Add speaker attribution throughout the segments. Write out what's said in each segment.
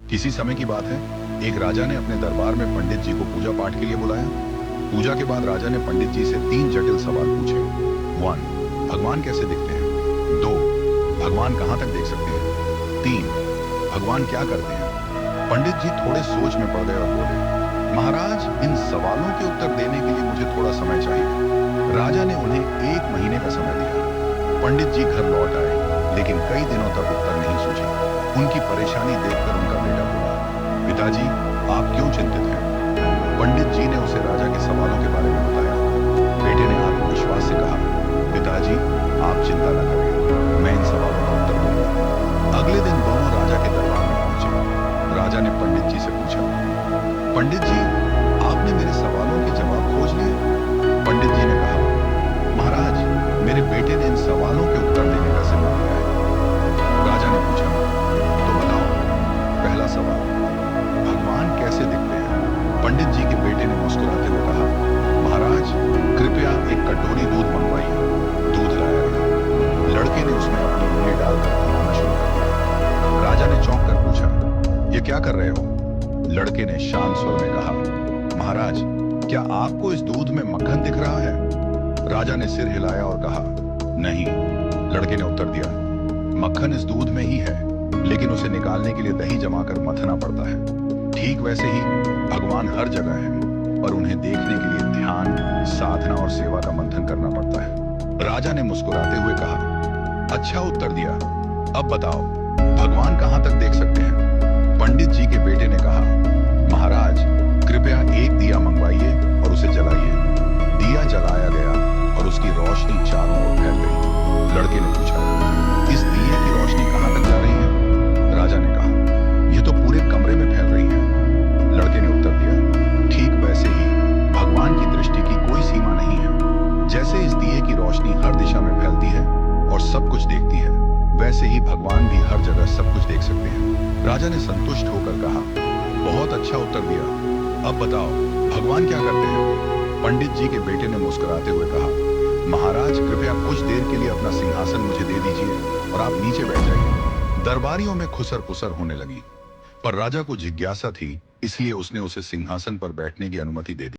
Speaker 1: किसी समय की बात है, एक राजा ने अपने दरबार में पंडित जी को पूजा पाठ के लिए बुलाया। पूजा के बाद राजा ने पंडित जी से 3 जटिल सवाल पूछे। 1. भगवान कैसे दिखते हैं? 2. भगवान कहाँ तक देख सकते हैं? 3. भगवान क्या करते हैं? पंडित जी थोड़े सोच में पड़ गए और बोले, महाराज, इन सवालों के उत्तर देने के लिए मुझे थोड़ा समय चाहिए। राजा ने उन्हें 1 महीने का समय दिया। पंडित जी घर लौट आए, लेकिन कई दिनों तक उत्तर नहीं सूझा। उनकी परेशानी देखकर उनका बेटा बोला, पिताजी, आप क्यों चिंतित हैं? पंडित जी ने उसे राजा के सवालों के बारे में बताया। बेटे ने आत्मविश्वास से कहा, पिताजी, आप चिंता न करें, मैं इन सवालों का उत्तर दूंगा। अगले दिन दोनों राजा के दरबार में पहुंचे। राजा ने पंडित जी से पूछा, पंडित जी, आपने मेरे सवालों के जवाब खोज लिए? पंडित जी ने कहा, महाराज, मेरे बेटे ने इन सवालों के उत्तर देने का जिम्मा लिया है। राजा ने पूछा, तो बताओ, पहला सवाल, भगवान कैसे दिखते हैं? पंडित जी के बेटे ने मुस्कुराते हुए कहा, महाराज, कृपया एक कटोरी दूध मंगवाइए। दूध लाया गया। लड़के ने उसमें अपनी उंगली डालकर पीना शुरू कर दिया। राजा ने चौंक कर पूछा, ये क्या कर रहे हो? लड़के ने शांत स्वर में कहा, महाराज, क्या आपको इस दूध में मक्खन दिख रहा है? राजा ने सिर हिलाया और कहा, नहीं। लड़के ने उत्तर दिया, मक्खन इस दूध में ही है, लेकिन उसे निकालने के लिए दही जमाकर मथना पड़ता है। ठीक वैसे ही भगवान हर जगह है, पर उन्हें देखने के लिए ध्यान, साधना और सेवा का मंथन करना पड़ता है। राजा ने मुस्कुराते हुए कहा, अच्छा उत्तर दिया। अब बताओ, भगवान कहां तक देख सकते हैं? पंडित जी के बेटे ने कहा, महाराज, कृपया एक दिया मंगवाइए और उसे जलाइए। दिया जलाया गया और उसकी रोशनी चारों ओर फैल गई। लड़के ने पूछा, इस दिए की रोशनी कहां तक जा रही है? राजा ने कहा, यह तो पूरे कमरे में फैल रही है। लड़के ने उत्तर दिया, ठीक वैसे ही भगवान की दृष्टि की कोई सीमा नहीं है। जैसे इस दिए की रोशनी हर दिशा में फैलती है और सब कुछ देखती है, वैसे ही भगवान भी हर जगह सब कुछ देख सकते हैं। राजा ने संतुष्ट होकर कहा, बहुत अच्छा उत्तर दिया। अब बताओ, भगवान क्या करते हैं? पंडित जी के बेटे ने मुस्कुराते हुए कहा, महाराज, कृपया कुछ देर के लिए अपना सिंहासन मुझे दे दीजिए और आप नीचे बैठ जाइए। दरबारियों में खुसर पुसर होने लगी, पर राजा को जिज्ञासा थी, इसलिए उसने उसे सिंहासन पर बैठने की अनुमति दे दी।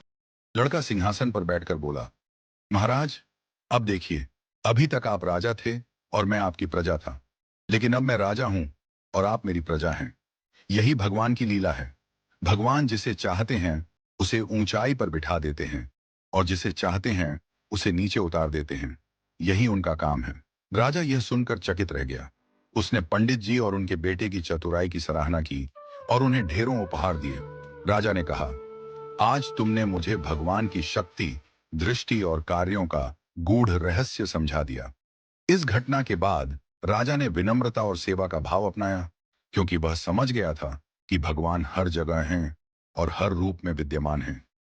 Speaker 1: लड़का सिंहासन पर बैठकर बोला, महाराज, अब देखिए, अभी तक आप राजा थे और मैं आपकी प्रजा था, लेकिन अब मैं राजा हूं और आप मेरी प्रजा हैं। यही भगवान की लीला है। भगवान जिसे चाहते हैं उसे ऊंचाई पर बिठा देते हैं और जिसे चाहते हैं उसे नीचे उतार देते हैं। यही उनका काम है। राजा यह सुनकर चकित रह गया। उसने पंडित जी और उनके बेटे की चतुराई की सराहना की और उन्हें ढेरों उपहार दिए। राजा ने कहा, आज तुमने मुझे भगवान की शक्ति, दृष्टि और कार्यों का गूढ़ रहस्य समझा दिया। इस घटना के बाद राजा ने विनम्रता और सेवा का भाव अपनाया, क्योंकि वह समझ गया था कि भगवान हर जगह हैं और हर रूप में विद्यमान हैं।